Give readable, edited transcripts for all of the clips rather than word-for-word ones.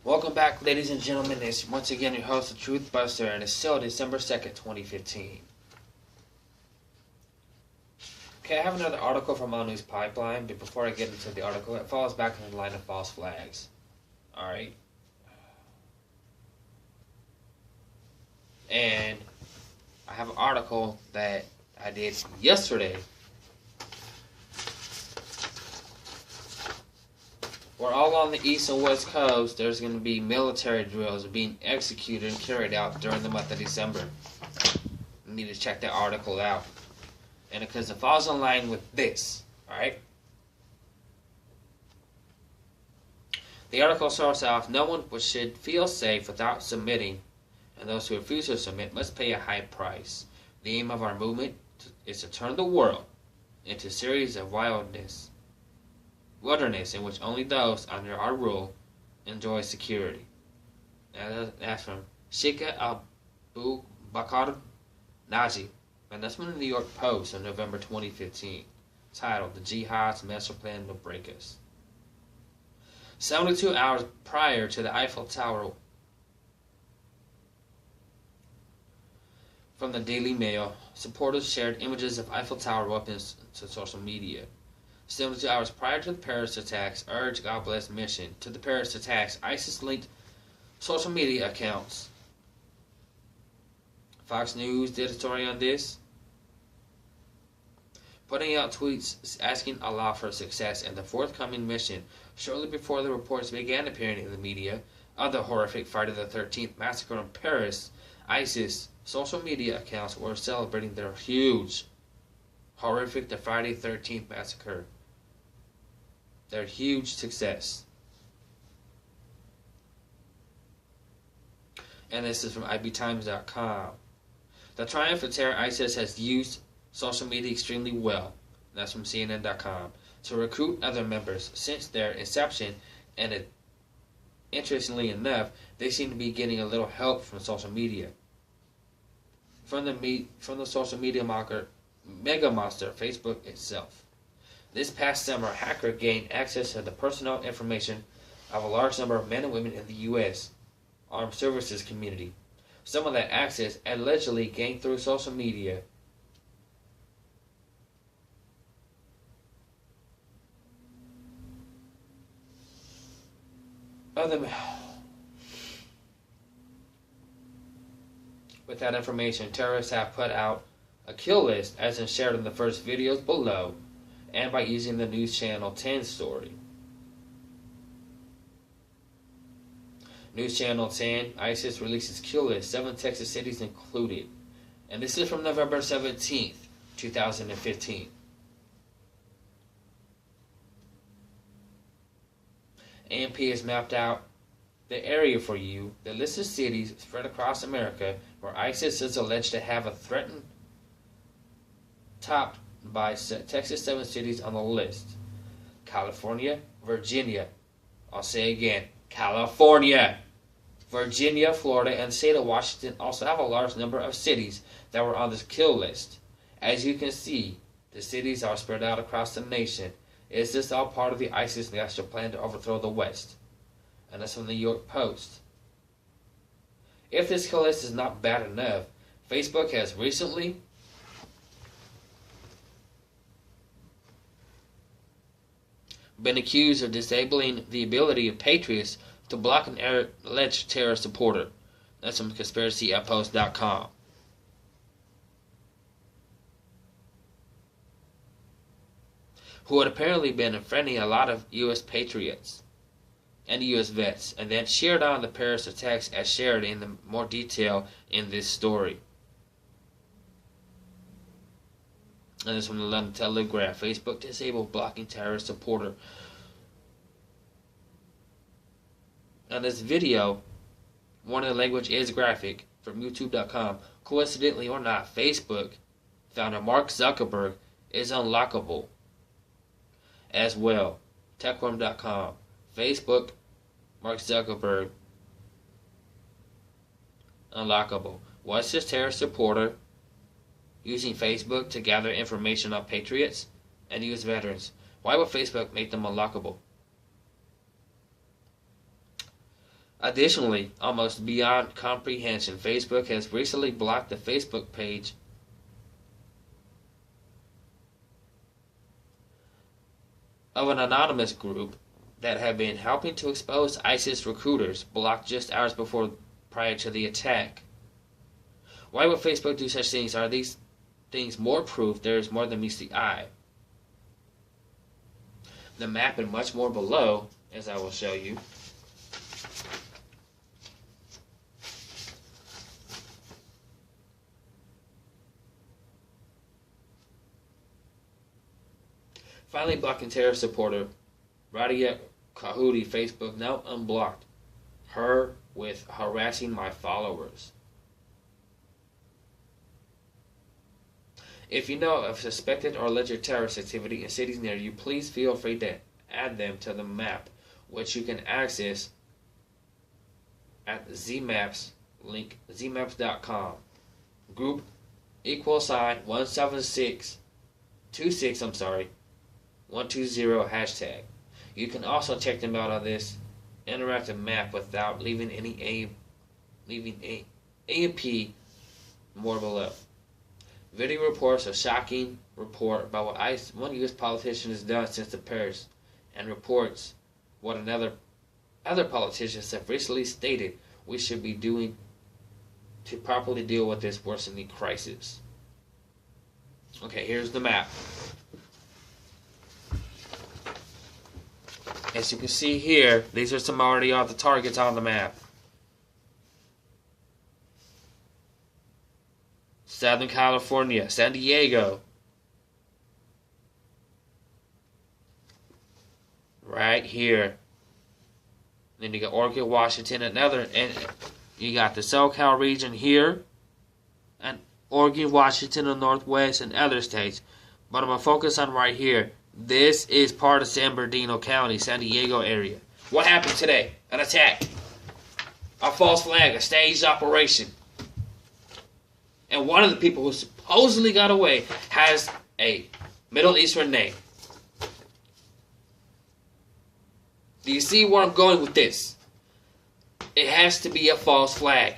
Welcome back, ladies and gentlemen. It's once again your host, the Truth Buster, and it's still December 2nd, 2015. Okay, I have another article from All News Pipeline, but before I get into the article, it falls back in the line of false flags. Alright? And I have an article that I did yesterday where all on the east and west coast there's going to be military drills being executed and carried out during the month of December. You need to check that article out. And because it falls in line with this, alright? The article starts off, no one should feel safe without submitting, and those who refuse to submit must pay a high price. The aim of our movement is to turn the world into a series of wilderness in which only those under our rule enjoy security. That's from Sheikha Abu Bakr Naji, and that's from the New York Post in November 2015, titled "The Jihad's Master Plan to Break Us." 72 hours prior to the Eiffel Tower, from the Daily Mail, supporters shared images of Eiffel Tower weapons to social media. 72 hours prior to the Paris attacks, urged God bless mission. To the Paris attacks, ISIS linked social media accounts. Fox News did a story on this, putting out tweets asking Allah for success in the forthcoming mission. Shortly before the reports began appearing in the media of the horrific Friday the 13th massacre in Paris, ISIS social media accounts were celebrating their horrific the Friday 13th massacre. Their huge success. And this is from IBTimes.com. The triumph of terror, ISIS has used social media extremely well. That's from CNN.com. To recruit other members since their inception, and interestingly enough, they seem to be getting a little help from social media. From the social media mega monster, Facebook itself. This past summer, a hacker gained access to the personal information of a large number of men and women in the U.S. Armed Services community. Some of that access allegedly gained through social media. With that information, terrorists have put out a kill list, as in shared in the first videos below, and by using the News Channel 10 story. News Channel 10, ISIS releases kill list, 7 Texas cities included. And this is from November 17th, 2015. AMP has mapped out the area for you. The list of cities spread across America where ISIS is alleged to have a threatened, topped by Texas 7 cities on the list. California, Virginia. I'll say again, California, Virginia, Florida, and the state of Washington also have a large number of cities that were on this kill list. As you can see, the cities are spread out across the nation. Is this all part of the ISIS master plan to overthrow the West? And that's from the New York Post. If this kill list is not bad enough, Facebook has recently been accused of disabling the ability of patriots to block an alleged terrorist supporter. That's from conspiracypost.com. Who had apparently been befriending a lot of U.S. patriots and U.S. vets, and then shared on the Paris attacks as shared in the more detail in this story. And this from the London Telegraph. Facebook disabled blocking terrorist supporter. Now this video, warning the language is graphic, from YouTube.com. Coincidentally or not, Facebook founder Mark Zuckerberg is unlockable as well. Techworm.com. Facebook, Mark Zuckerberg, unlockable. Was this terrorist supporter using Facebook to gather information on patriots and U.S. veterans? Why would Facebook make them unlockable? Additionally, almost beyond comprehension, Facebook has recently blocked the Facebook page of an anonymous group that had been helping to expose ISIS recruiters, blocked just hours prior to the attack. Why would Facebook do such things? Are these things more proof there is more than meets the eye? The map and much more below, as I will show you. Finally, blocking terror supporter Radia Kahudi Facebook now unblocked her with harassing my followers. If you know of suspected or alleged terrorist activity in cities near you, please feel free to add them to the map, which you can access at ZMaps, link zmaps.com. Group =17626 120 hashtag. You can also check them out on this interactive map without leaving any AMP more below. Video reports a shocking report about what one U.S. politician has done since the Paris, and reports what other politicians have recently stated we should be doing to properly deal with this worsening crisis. Okay, here's the map. As you can see here, these are some already of the targets on the map. Southern California, San Diego. Right here. Then you got Oregon, Washington, and you got the SoCal region here, and Oregon, Washington, the Northwest, and other states. But I'm going to focus on right here. This is part of San Bernardino County, San Diego area. What happened today? An attack. A false flag, a staged operation. And one of the people who supposedly got away has a Middle Eastern name. Do you see where I'm going with this? It has to be a false flag.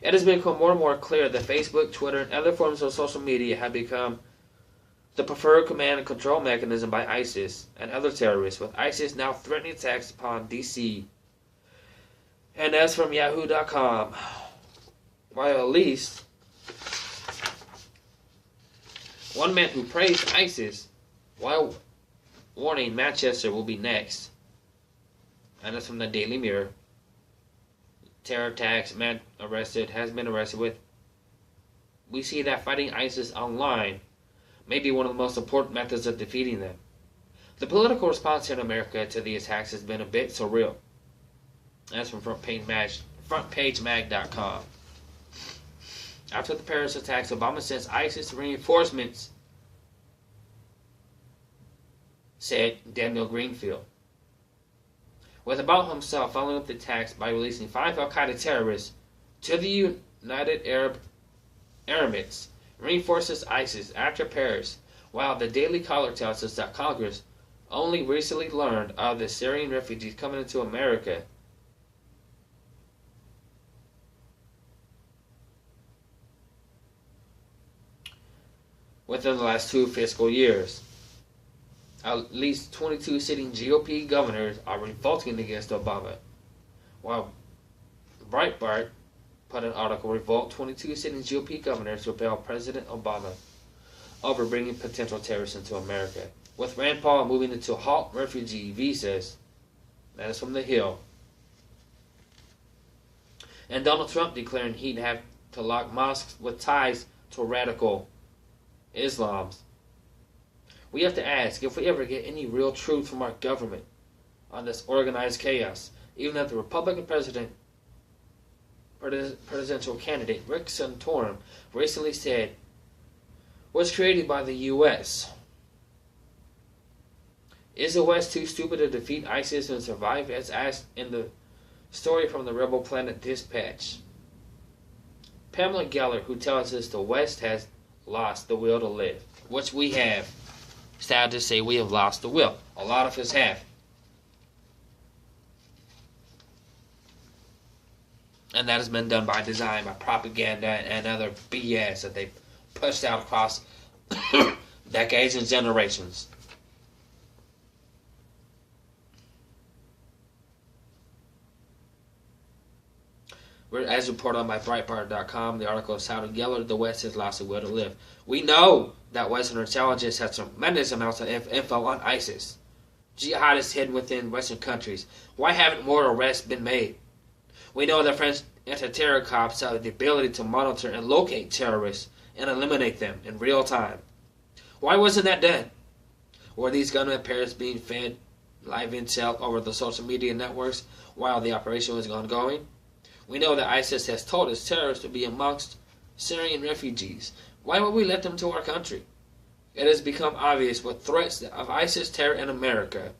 It has become more and more clear that Facebook, Twitter, and other forms of social media have become the preferred command and control mechanism by ISIS and other terrorists, with ISIS now threatening attacks upon D.C. And as from Yahoo.com, while at least one man who praised ISIS while warning Manchester will be next. And that's from the Daily Mirror. Terror attacks, man has been arrested with. We see that fighting ISIS online may be one of the most important methods of defeating them. The political response in America to the attacks has been a bit surreal. That's from frontpagemag.com. After the Paris attacks, Obama sends ISIS reinforcements, said Daniel Greenfield. With Obama himself following up the attacks by releasing 5 al-Qaeda terrorists to the United Arab Emirates, reinforces ISIS after Paris, while the Daily Caller tells us that Congress only recently learned of the Syrian refugees coming into America. Within the last 2 fiscal years. At least 22 sitting GOP governors are revolting against Obama. While Breitbart put an article, Revolt 22 sitting GOP governors repel President Obama over bringing potential terrorists into America. With Rand Paul moving into halt refugee visas, that is from The Hill. And Donald Trump declaring he'd have to lock mosques with ties to radical Islam. We have to ask if we ever get any real truth from our government on this organized chaos, even that the Republican presidential candidate Rick Santorum recently said was created by the U.S. Is the West too stupid to defeat ISIS and survive, as asked in the story from the Rebel Planet Dispatch? Pamela Geller, who tells us the West has lost the will to live, which we have. Sad to say, we have lost the will. A lot of us have. And that has been done by design, by propaganda, and other BS that they pushed out across decades and generations. As reported on by Breitbart.com, the article is titled, "Geller, the West has lost the will to live." We know that Western intelligence has tremendous amounts of info on ISIS. Jihadists hidden within Western countries. Why haven't more arrests been made? We know that French anti-terror cops have the ability to monitor and locate terrorists and eliminate them in real time. Why wasn't that done? Were these gunmen pairs being fed live intel over the social media networks while the operation was ongoing? We know that ISIS has told its terrorists to be amongst Syrian refugees. Why would we let them to our country? It has become obvious with threats of ISIS terror in America,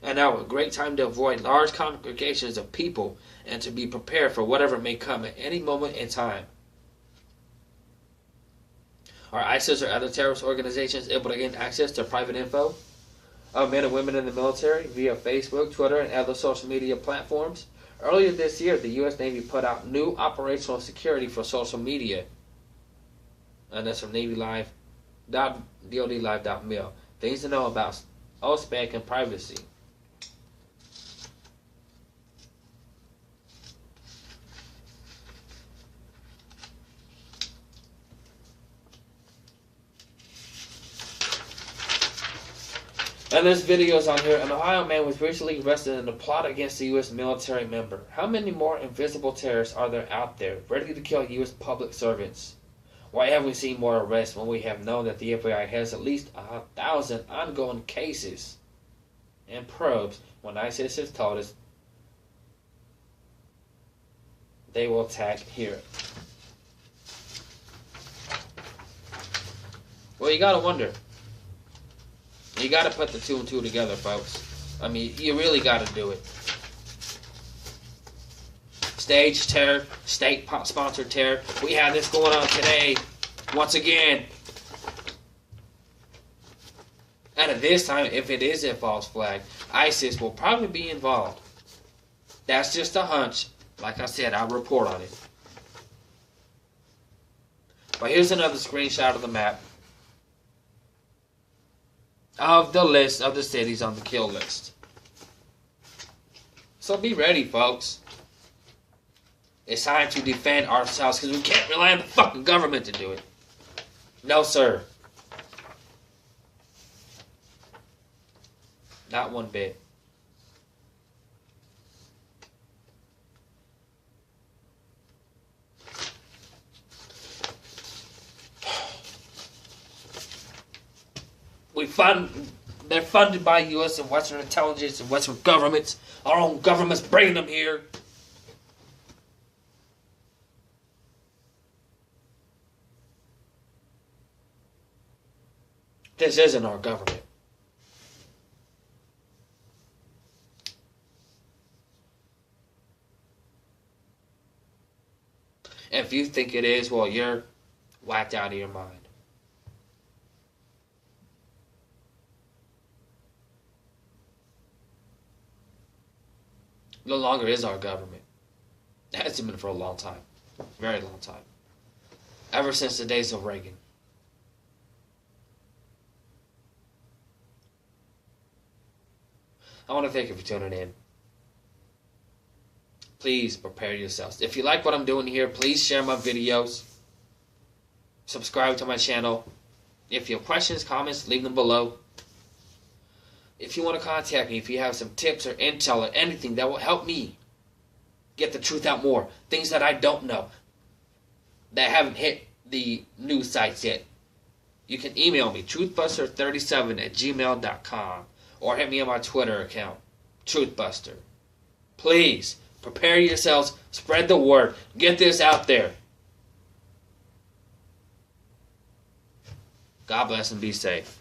and now a great time to avoid large congregations of people and to be prepared for whatever may come at any moment in time. Are ISIS or other terrorist organizations able to gain access to private info of men and women in the military via Facebook, Twitter, and other social media platforms? Earlier this year, the U.S. Navy put out new operational security for social media. And that's from NavyLive.DoDLive.mil. Things to know about OSPAC and privacy. And there's videos on here. An Ohio man was recently arrested in a plot against a U.S. military member. How many more invisible terrorists are there out there, ready to kill U.S. public servants? Why haven't we seen more arrests when we have known that the FBI has at least 1,000 ongoing cases and probes when ISIS has told us they will attack here? Well, you gotta wonder. You gotta put the two and two together, folks. I mean, you really gotta do it. Stage terror, state-sponsored terror. We have this going on today, once again. And at this time, if it is a false flag, ISIS will probably be involved. That's just a hunch. Like I said, I'll report on it. But here's another screenshot of the map of the list of the cities on the kill list. So be ready, folks. It's time to defend ourselves because we can't rely on the fucking government to do it. No, sir. Not one bit. They're funded by U.S. and Western intelligence and Western governments. Our own government's bringing them here. This isn't our government. And if you think it is, well, you're whacked out of your mind. No longer is our government. It hasn't been for a long time. Very long time. Ever since the days of Reagan. I want to thank you for tuning in. Please prepare yourselves. If you like what I'm doing here, please share my videos. Subscribe to my channel. If you have questions, comments, leave them below. If you want to contact me, if you have some tips or intel or anything that will help me get the truth out more, things that I don't know, that haven't hit the news sites yet, you can email me, truthbuster37@gmail.com, or hit me on my Twitter account, Truthbuster. Please, prepare yourselves, spread the word, get this out there. God bless and be safe.